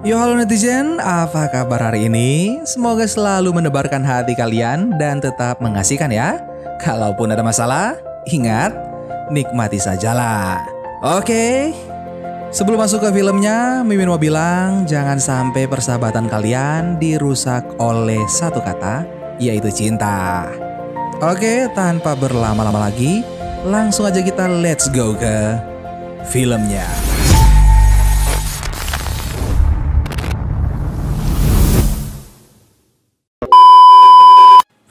Yo halo netizen, apa kabar hari ini? Semoga selalu menebarkan hati kalian dan tetap mengasihkan ya. Kalaupun ada masalah, ingat, nikmati sajalah. Oke, sebelum masuk ke filmnya, Mimin mau bilang jangan sampai persahabatan kalian dirusak oleh satu kata, yaitu cinta. Oke, tanpa berlama-lama lagi, langsung aja kita let's go ke filmnya.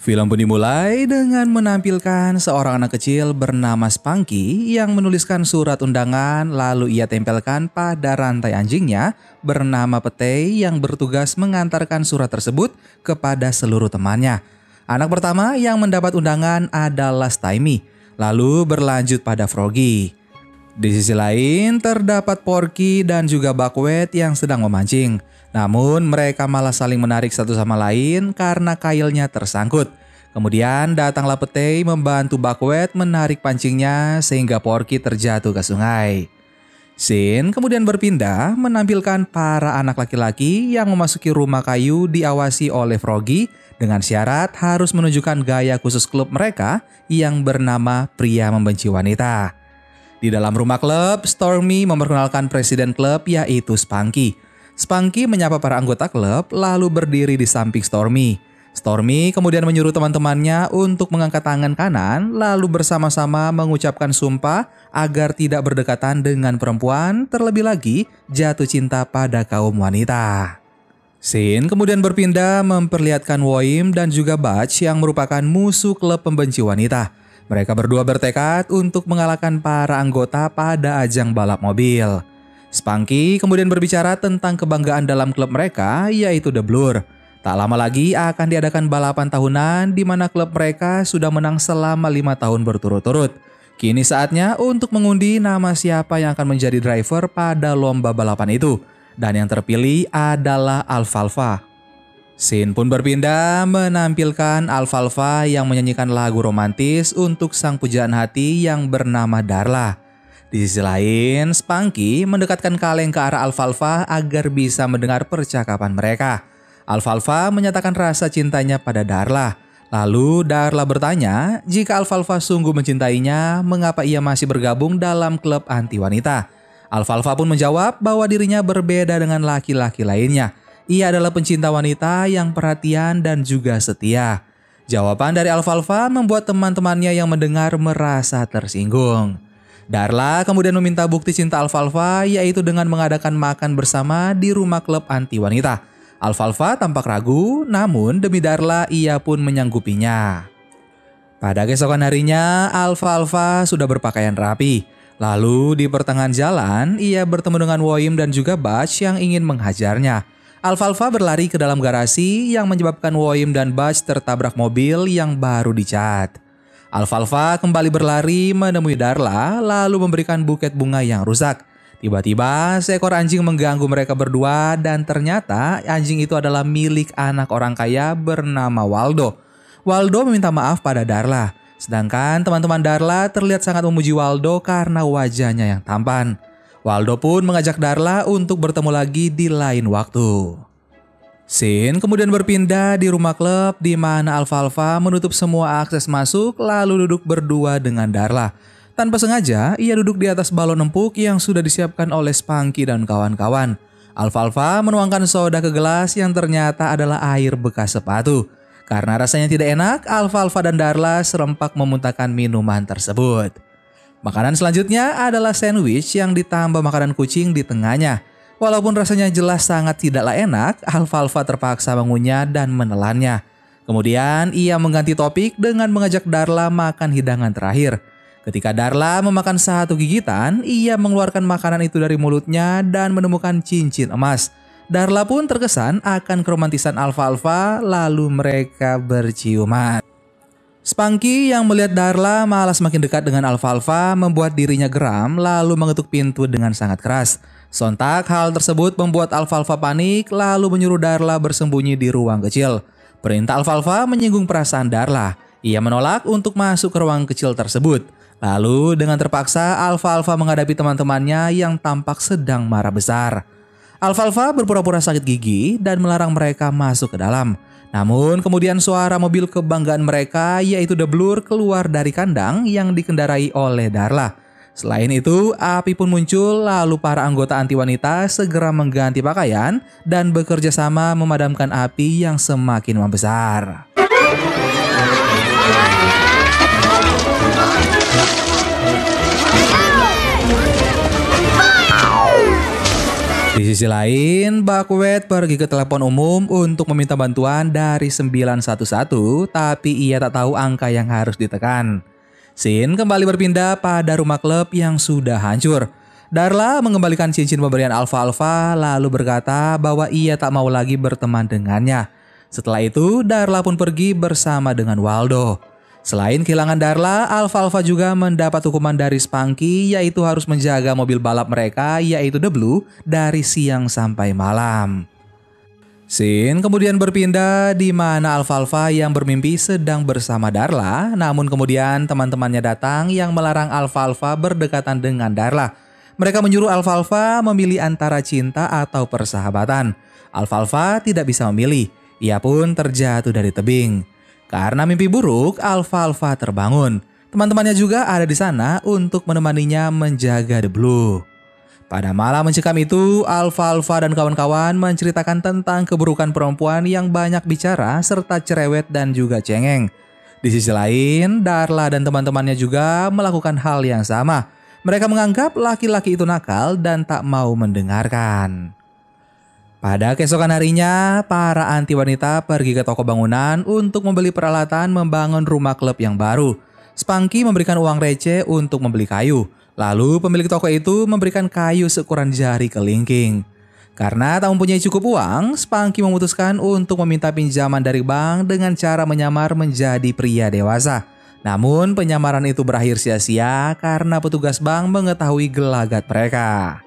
Film pun dimulai dengan menampilkan seorang anak kecil bernama Spunky yang menuliskan surat undangan lalu ia tempelkan pada rantai anjingnya bernama Petey yang bertugas mengantarkan surat tersebut kepada seluruh temannya. Anak pertama yang mendapat undangan adalah Stymie, lalu berlanjut pada Froggy. Di sisi lain terdapat Porky dan juga Buckwheat yang sedang memancing. Namun mereka malah saling menarik satu sama lain karena kailnya tersangkut. Kemudian datanglah Petey membantu Buckwheat menarik pancingnya sehingga Porky terjatuh ke sungai. Scene kemudian berpindah menampilkan para anak laki-laki yang memasuki rumah kayu diawasi oleh Froggy dengan syarat harus menunjukkan gaya khusus klub mereka yang bernama Pria Membenci Wanita. Di dalam rumah klub, Stormy memperkenalkan presiden klub yaitu Spunky. Spunky menyapa para anggota klub lalu berdiri di samping Stormy. Stormy kemudian menyuruh teman-temannya untuk mengangkat tangan kanan lalu bersama-sama mengucapkan sumpah agar tidak berdekatan dengan perempuan, terlebih lagi jatuh cinta pada kaum wanita. Scene kemudian berpindah memperlihatkan Woim dan juga Butch yang merupakan musuh klub pembenci wanita. Mereka berdua bertekad untuk mengalahkan para anggota pada ajang balap mobil. Spunky kemudian berbicara tentang kebanggaan dalam klub mereka yaitu The Blur. Tak lama lagi akan diadakan balapan tahunan di mana klub mereka sudah menang selama 5 tahun berturut-turut. Kini saatnya untuk mengundi nama siapa yang akan menjadi driver pada lomba balapan itu. Dan yang terpilih adalah Alfalfa. Scene pun berpindah menampilkan Alfalfa yang menyanyikan lagu romantis untuk sang pujaan hati yang bernama Darla. Di sisi lain, Spunky mendekatkan kaleng ke arah Alfalfa agar bisa mendengar percakapan mereka. Alfalfa menyatakan rasa cintanya pada Darla. Lalu Darla bertanya jika Alfalfa sungguh mencintainya, mengapa ia masih bergabung dalam klub anti wanita. Alfalfa pun menjawab bahwa dirinya berbeda dengan laki-laki lainnya. Ia adalah pencinta wanita yang perhatian dan juga setia. Jawaban dari Alfalfa membuat teman-temannya yang mendengar merasa tersinggung. Darla kemudian meminta bukti cinta Alfalfa yaitu dengan mengadakan makan bersama di rumah klub anti wanita. Alfalfa tampak ragu, namun demi Darla ia pun menyanggupinya. Pada keesokan harinya, Alfalfa sudah berpakaian rapi. Lalu di pertengahan jalan, ia bertemu dengan Woim dan juga Butch yang ingin menghajarnya. Alfalfa berlari ke dalam garasi yang menyebabkan Woim dan Butch tertabrak mobil yang baru dicat. Alfalfa kembali berlari menemui Darla lalu memberikan buket bunga yang rusak. Tiba-tiba seekor anjing mengganggu mereka berdua dan ternyata anjing itu adalah milik anak orang kaya bernama Waldo. Waldo meminta maaf pada Darla, sedangkan teman-teman Darla terlihat sangat memuji Waldo karena wajahnya yang tampan. Waldo pun mengajak Darla untuk bertemu lagi di lain waktu. Scene kemudian berpindah di rumah klub di mana Alfalfa menutup semua akses masuk lalu duduk berdua dengan Darla. Tanpa sengaja, ia duduk di atas balon empuk yang sudah disiapkan oleh Spunky dan kawan-kawan. Alfalfa menuangkan soda ke gelas yang ternyata adalah air bekas sepatu. Karena rasanya tidak enak, Alfalfa dan Darla serempak memuntahkan minuman tersebut. Makanan selanjutnya adalah sandwich yang ditambah makanan kucing di tengahnya. Walaupun rasanya jelas sangat tidaklah enak, Alfalfa terpaksa mengunyah dan menelannya. Kemudian ia mengganti topik dengan mengajak Darla makan hidangan terakhir. Ketika Darla memakan satu gigitan, ia mengeluarkan makanan itu dari mulutnya dan menemukan cincin emas. Darla pun terkesan akan keromantisan Alfalfa lalu mereka berciuman. Spunky yang melihat Darla malah semakin dekat dengan Alfalfa membuat dirinya geram lalu mengetuk pintu dengan sangat keras. Sontak hal tersebut membuat Alfalfa panik lalu menyuruh Darla bersembunyi di ruang kecil. Perintah Alfalfa menyinggung perasaan Darla. Ia menolak untuk masuk ke ruang kecil tersebut. Lalu dengan terpaksa Alfalfa menghadapi teman-temannya yang tampak sedang marah besar. Alfalfa berpura-pura sakit gigi dan melarang mereka masuk ke dalam. Namun kemudian suara mobil kebanggaan mereka yaitu The Blur keluar dari kandang yang dikendarai oleh Darla. Selain itu, api pun muncul lalu para anggota anti wanita segera mengganti pakaian dan bekerja sama memadamkan api yang semakin membesar. Di sisi lain, Buckwheat pergi ke telepon umum untuk meminta bantuan dari 911, tapi ia tak tahu angka yang harus ditekan. Scene kembali berpindah pada rumah klub yang sudah hancur. Darla mengembalikan cincin pemberian Alfalfa lalu berkata bahwa ia tak mau lagi berteman dengannya. Setelah itu, Darla pun pergi bersama dengan Waldo. Selain kehilangan Darla, Alfalfa juga mendapat hukuman dari Spunky yaitu harus menjaga mobil balap mereka yaitu The Blue dari siang sampai malam. Scene kemudian berpindah di mana Alfalfa yang bermimpi sedang bersama Darla, namun kemudian teman-temannya datang yang melarang Alfalfa berdekatan dengan Darla. Mereka menyuruh Alfalfa memilih antara cinta atau persahabatan. Alfalfa tidak bisa memilih, ia pun terjatuh dari tebing. Karena mimpi buruk, Alfalfa terbangun. Teman-temannya juga ada di sana untuk menemaninya menjaga The Blue. Pada malam mencekam itu, Alfalfa dan kawan-kawan menceritakan tentang keburukan perempuan yang banyak bicara serta cerewet dan juga cengeng. Di sisi lain, Darla dan teman-temannya juga melakukan hal yang sama. Mereka menganggap laki-laki itu nakal dan tak mau mendengarkan. Pada keesokan harinya, para anti wanita pergi ke toko bangunan untuk membeli peralatan membangun rumah klub yang baru. Spunky memberikan uang receh untuk membeli kayu. Lalu pemilik toko itu memberikan kayu seukuran jari kelingking. Karena tak mempunyai cukup uang, Spunky memutuskan untuk meminta pinjaman dari bank dengan cara menyamar menjadi pria dewasa. Namun penyamaran itu berakhir sia-sia karena petugas bank mengetahui gelagat mereka.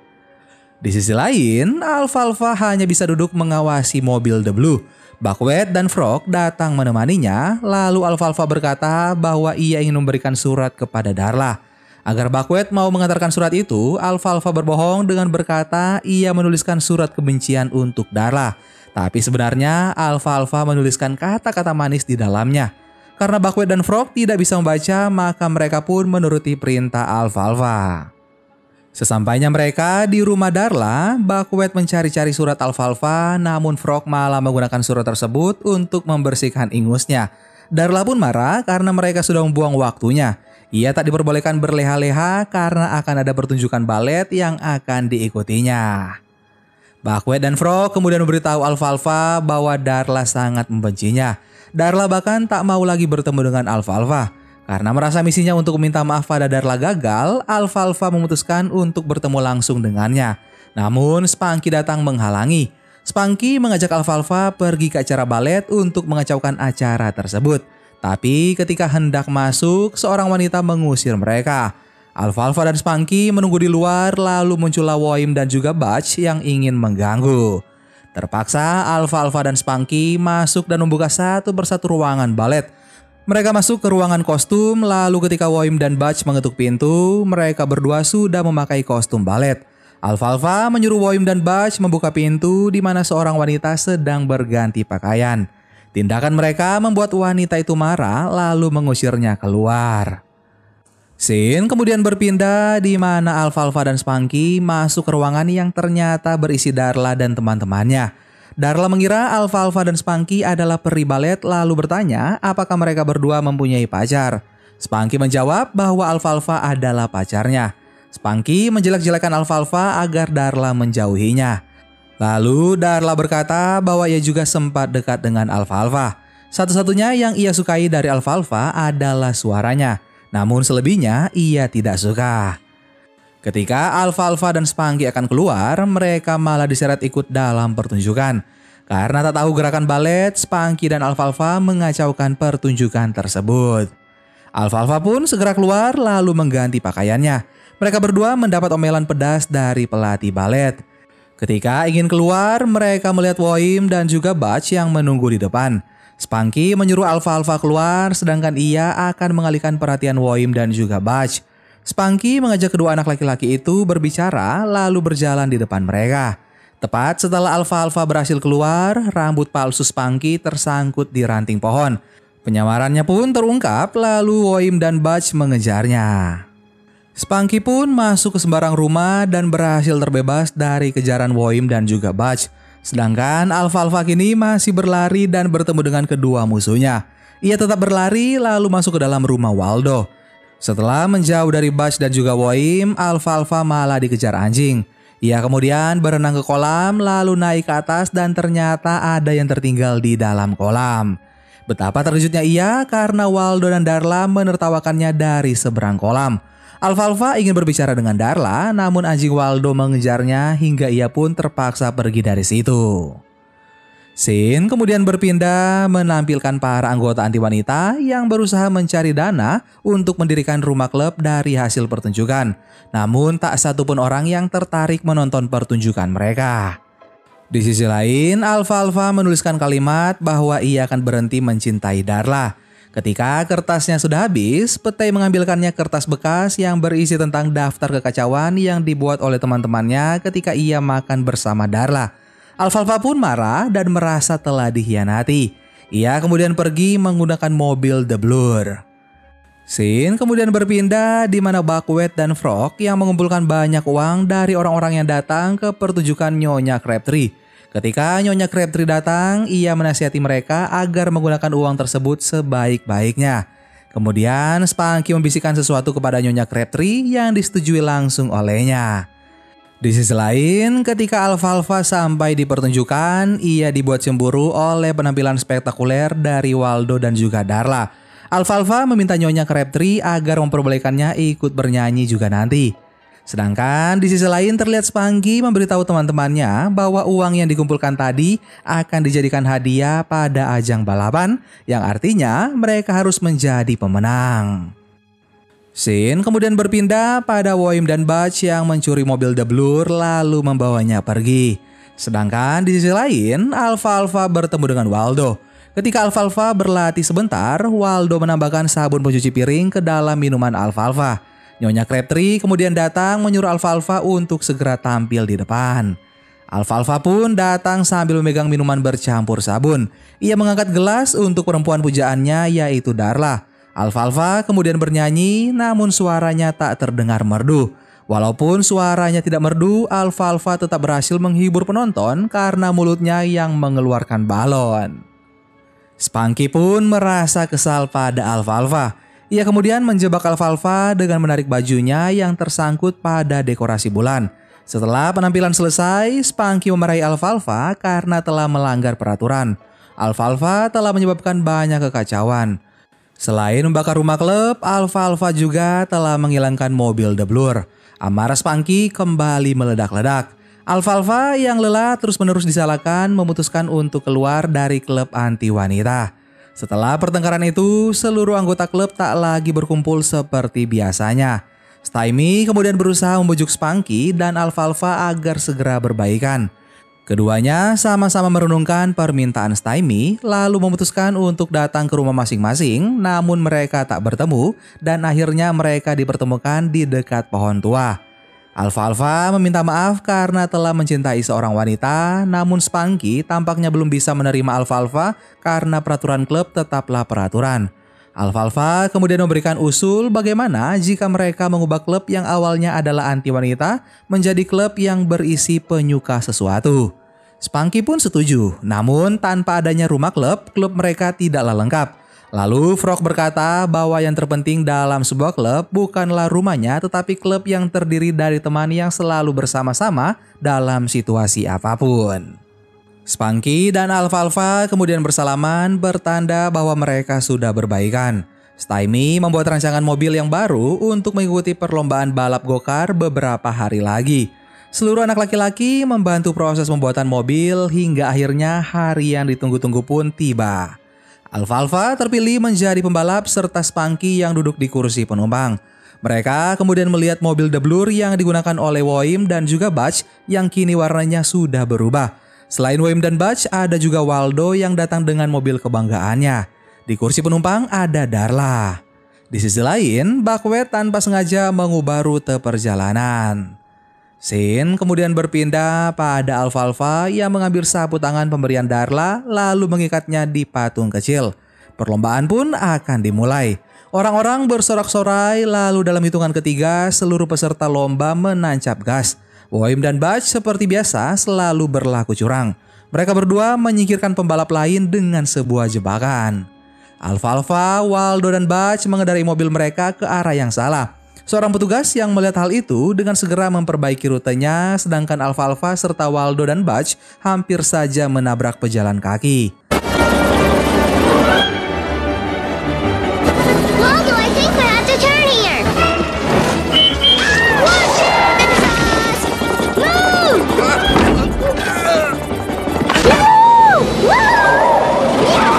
Di sisi lain, Alfalfa hanya bisa duduk mengawasi mobil The Blue. Buckwheat dan Frog datang menemaninya, lalu Alfalfa berkata bahwa ia ingin memberikan surat kepada Darla. Agar Buckwheat mau mengantarkan surat itu, Alfalfa berbohong dengan berkata ia menuliskan surat kebencian untuk Darla. Tapi sebenarnya Alfalfa menuliskan kata-kata manis di dalamnya. Karena Buckwheat dan Frog tidak bisa membaca, maka mereka pun menuruti perintah Alfalfa. Sesampainya mereka di rumah Darla, Buckwheat mencari-cari surat Alfalfa, namun Frog malah menggunakan surat tersebut untuk membersihkan ingusnya. Darla pun marah karena mereka sudah membuang waktunya. Ia tak diperbolehkan berleha-leha karena akan ada pertunjukan balet yang akan diikutinya. Buckwheat dan Frog kemudian memberitahu Alfalfa bahwa Darla sangat membencinya. Darla bahkan tak mau lagi bertemu dengan Alfalfa. Karena merasa misinya untuk meminta maaf pada Darla gagal, Alfalfa memutuskan untuk bertemu langsung dengannya. Namun Spunky datang menghalangi. Spunky mengajak Alfalfa pergi ke acara balet untuk mengacaukan acara tersebut. Tapi ketika hendak masuk, seorang wanita mengusir mereka. Alfalfa dan Spunky menunggu di luar, lalu muncullah Woim dan juga Butch yang ingin mengganggu. Terpaksa Alfalfa dan Spunky masuk dan membuka satu persatu ruangan balet. Mereka masuk ke ruangan kostum, lalu ketika Woim dan Butch mengetuk pintu, mereka berdua sudah memakai kostum balet. Alfalfa menyuruh Woim dan Butch membuka pintu di mana seorang wanita sedang berganti pakaian. Tindakan mereka membuat wanita itu marah lalu mengusirnya keluar. Scene kemudian berpindah di mana Alfalfa dan Spunky masuk ke ruangan yang ternyata berisi Darla dan teman-temannya. Darla mengira Alfalfa dan Spunky adalah peri balet lalu bertanya apakah mereka berdua mempunyai pacar. Spunky menjawab bahwa Alfalfa adalah pacarnya. Spunky menjelek-jelekan Alfalfa agar Darla menjauhinya. Lalu Darla berkata bahwa ia juga sempat dekat dengan Alfalfa. Satu-satunya yang ia sukai dari Alfalfa adalah suaranya. Namun selebihnya ia tidak suka. Ketika Alfalfa dan Spunky akan keluar, mereka malah diseret ikut dalam pertunjukan. Karena tak tahu gerakan balet, Spunky dan Alfalfa mengacaukan pertunjukan tersebut. Alfalfa pun segera keluar lalu mengganti pakaiannya. Mereka berdua mendapat omelan pedas dari pelatih balet. Ketika ingin keluar, mereka melihat Woim dan juga Butch yang menunggu di depan. Spunky menyuruh Alfalfa keluar, sedangkan ia akan mengalihkan perhatian Woim dan juga Butch. Spunky mengajak kedua anak laki-laki itu berbicara lalu berjalan di depan mereka. Tepat setelah Alfalfa berhasil keluar, rambut palsu Spunky tersangkut di ranting pohon. Penyamarannya pun terungkap, lalu Woim dan Butch mengejarnya. Spunky pun masuk ke sembarang rumah dan berhasil terbebas dari kejaran Woim dan juga Butch. Sedangkan Alfalfa kini masih berlari dan bertemu dengan kedua musuhnya. Ia tetap berlari lalu masuk ke dalam rumah Waldo. Setelah menjauh dari Butch dan juga Woim, Alfalfa malah dikejar anjing. Ia kemudian berenang ke kolam lalu naik ke atas dan ternyata ada yang tertinggal di dalam kolam. Betapa terkejutnya ia karena Waldo dan Darla menertawakannya dari seberang kolam. Alfalfa ingin berbicara dengan Darla, namun anjing Waldo mengejarnya hingga ia pun terpaksa pergi dari situ. Scene kemudian berpindah menampilkan para anggota anti wanita yang berusaha mencari dana untuk mendirikan rumah klub dari hasil pertunjukan. Namun tak satupun orang yang tertarik menonton pertunjukan mereka. Di sisi lain, Alfalfa menuliskan kalimat bahwa ia akan berhenti mencintai Darla. Ketika kertasnya sudah habis, Petai mengambilkannya kertas bekas yang berisi tentang daftar kekacauan yang dibuat oleh teman-temannya ketika ia makan bersama Darla. Alfalfa pun marah dan merasa telah dikhianati. Ia kemudian pergi menggunakan mobil The Blur. Scene kemudian berpindah di mana Buckwheat dan Frog yang mengumpulkan banyak uang dari orang-orang yang datang ke pertunjukan Nyonya Crabtree. Ketika Nyonya Crabtree datang, ia menasihati mereka agar menggunakan uang tersebut sebaik-baiknya. Kemudian Spunky membisikkan sesuatu kepada Nyonya Crabtree yang disetujui langsung olehnya. Di sisi lain, ketika Alfalfa sampai di pertunjukan, ia dibuat cemburu oleh penampilan spektakuler dari Waldo dan juga Darla. Alfalfa meminta Nyonya Crabtree agar memperbolehkannya ikut bernyanyi juga nanti. Sedangkan di sisi lain terlihat Spunky memberitahu teman-temannya bahwa uang yang dikumpulkan tadi akan dijadikan hadiah pada ajang balapan, yang artinya mereka harus menjadi pemenang. Scene kemudian berpindah pada Woim dan Butch yang mencuri mobil The Blur lalu membawanya pergi. Sedangkan di sisi lain, Alfalfa bertemu dengan Waldo. Ketika Alfalfa berlatih sebentar, Waldo menambahkan sabun pencuci piring ke dalam minuman Alfalfa. Nyonya Crabtree kemudian datang menyuruh Alfalfa untuk segera tampil di depan. Alfalfa pun datang sambil memegang minuman bercampur sabun. Ia mengangkat gelas untuk perempuan pujaannya yaitu Darla. Alfalfa kemudian bernyanyi, namun suaranya tak terdengar merdu. Walaupun suaranya tidak merdu, Alfalfa tetap berhasil menghibur penonton karena mulutnya yang mengeluarkan balon. Spunky pun merasa kesal pada Alfalfa. Ia kemudian menjebak Alfalfa dengan menarik bajunya yang tersangkut pada dekorasi bulan. Setelah penampilan selesai, Spunky memarahi Alfalfa karena telah melanggar peraturan. Alfalfa telah menyebabkan banyak kekacauan. Selain membakar rumah klub, Alfalfa juga telah menghilangkan mobil The Blur. Amarah Spunky kembali meledak-ledak. Alfalfa yang lelah terus-menerus disalahkan memutuskan untuk keluar dari klub anti wanita. Setelah pertengkaran itu, seluruh anggota klub tak lagi berkumpul seperti biasanya. Stymie kemudian berusaha membujuk Spunky dan Alfalfa agar segera berbaikan. Keduanya sama-sama merenungkan permintaan Stymie, lalu memutuskan untuk datang ke rumah masing-masing, namun mereka tak bertemu dan akhirnya mereka dipertemukan di dekat pohon tua. Alfalfa meminta maaf karena telah mencintai seorang wanita, namun Spunky tampaknya belum bisa menerima Alfalfa karena peraturan klub tetaplah peraturan. Alfalfa kemudian memberikan usul bagaimana jika mereka mengubah klub yang awalnya adalah anti wanita menjadi klub yang berisi penyuka sesuatu. Spunky pun setuju, namun tanpa adanya rumah klub mereka tidaklah lengkap. Lalu Frog berkata bahwa yang terpenting dalam sebuah klub bukanlah rumahnya tetapi klub yang terdiri dari teman yang selalu bersama-sama dalam situasi apapun. Spunky dan Alfalfa kemudian bersalaman bertanda bahwa mereka sudah berbaikan. Stymie membuat rancangan mobil yang baru untuk mengikuti perlombaan balap go-kart beberapa hari lagi. Seluruh anak laki-laki membantu proses pembuatan mobil hingga akhirnya hari yang ditunggu-tunggu pun tiba. Alfalfa terpilih menjadi pembalap serta Spunky yang duduk di kursi penumpang. Mereka kemudian melihat mobil The Blur yang digunakan oleh Woim dan juga Butch yang kini warnanya sudah berubah. Selain Woim dan Butch, ada juga Waldo yang datang dengan mobil kebanggaannya. Di kursi penumpang ada Darla. Di sisi lain, Buckwheat tanpa sengaja mengubah rute perjalanan. Scene kemudian berpindah pada Alfalfa yang mengambil sapu tangan pemberian Darla lalu mengikatnya di patung kecil. Perlombaan pun akan dimulai. Orang-orang bersorak-sorai lalu dalam hitungan ketiga seluruh peserta lomba menancap gas. Boim dan Butch seperti biasa selalu berlaku curang. Mereka berdua menyingkirkan pembalap lain dengan sebuah jebakan. Alfalfa, Waldo, dan Butch mengendarai mobil mereka ke arah yang salah. Seorang petugas yang melihat hal itu dengan segera memperbaiki rutenya, sedangkan Alfalfa serta Waldo dan Butch hampir saja menabrak pejalan kaki. Waldo, I think we have to turn here. Watch it! Move!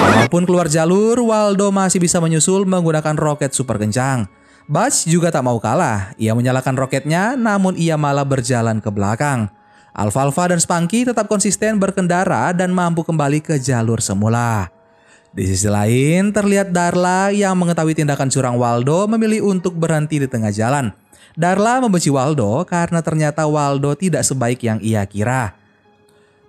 Walaupun keluar jalur, Waldo masih bisa menyusul menggunakan roket super kencang. Butch juga tak mau kalah. Ia menyalakan roketnya, namun ia malah berjalan ke belakang. Alfalfa dan Spunky tetap konsisten berkendara dan mampu kembali ke jalur semula. Di sisi lain, terlihat Darla yang mengetahui tindakan curang Waldo memilih untuk berhenti di tengah jalan. Darla membenci Waldo karena ternyata Waldo tidak sebaik yang ia kira.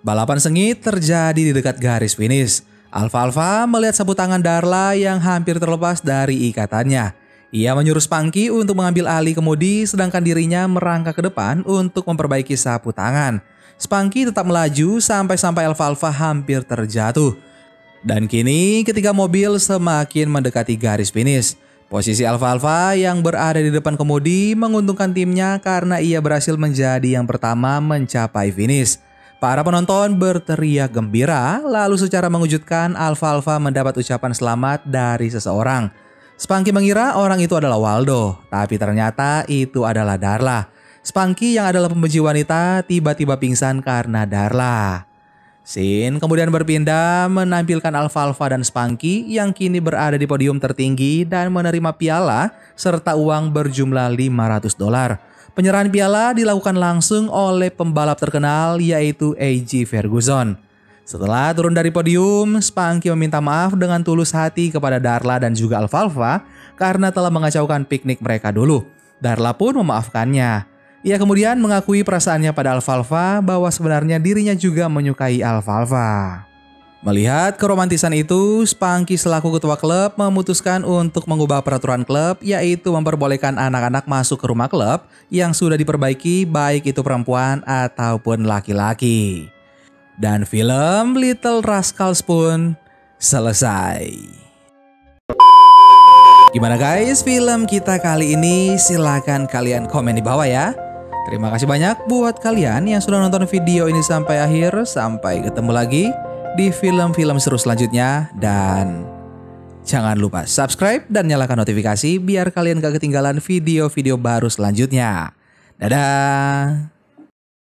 Balapan sengit terjadi di dekat garis finish. Alfalfa melihat sapu tangan Darla yang hampir terlepas dari ikatannya. Ia menyuruh Spunky untuk mengambil alih kemudi sedangkan dirinya merangkak ke depan untuk memperbaiki sapu tangan. Spunky tetap melaju sampai Alfalfa hampir terjatuh. Dan kini ketika mobil semakin mendekati garis finish, posisi Alfalfa yang berada di depan kemudi menguntungkan timnya karena ia berhasil menjadi yang pertama mencapai finish. Para penonton berteriak gembira, lalu secara mengejutkan Alfalfa mendapat ucapan selamat dari seseorang. Spunky mengira orang itu adalah Waldo, tapi ternyata itu adalah Darla. Spunky yang adalah pembenci wanita tiba-tiba pingsan karena Darla. Scene kemudian berpindah menampilkan Alfalfa dan Spunky yang kini berada di podium tertinggi dan menerima piala serta uang berjumlah $500. Penyerahan piala dilakukan langsung oleh pembalap terkenal yaitu A.J. Ferguson. Setelah turun dari podium, Spunky meminta maaf dengan tulus hati kepada Darla dan juga Alfalfa karena telah mengacaukan piknik mereka dulu. Darla pun memaafkannya. Ia kemudian mengakui perasaannya pada Alfalfa bahwa sebenarnya dirinya juga menyukai Alfalfa. Melihat keromantisan itu, Spunky selaku ketua klub memutuskan untuk mengubah peraturan klub yaitu memperbolehkan anak-anak masuk ke rumah klub yang sudah diperbaiki baik itu perempuan ataupun laki-laki. Dan film Little Rascals pun selesai. Gimana guys film kita kali ini? Silahkan kalian komen di bawah ya. Terima kasih banyak buat kalian yang sudah nonton video ini sampai akhir. Sampai ketemu lagi di film-film seru selanjutnya. Dan jangan lupa subscribe dan nyalakan notifikasi biar kalian gak ketinggalan video-video baru selanjutnya. Dadah!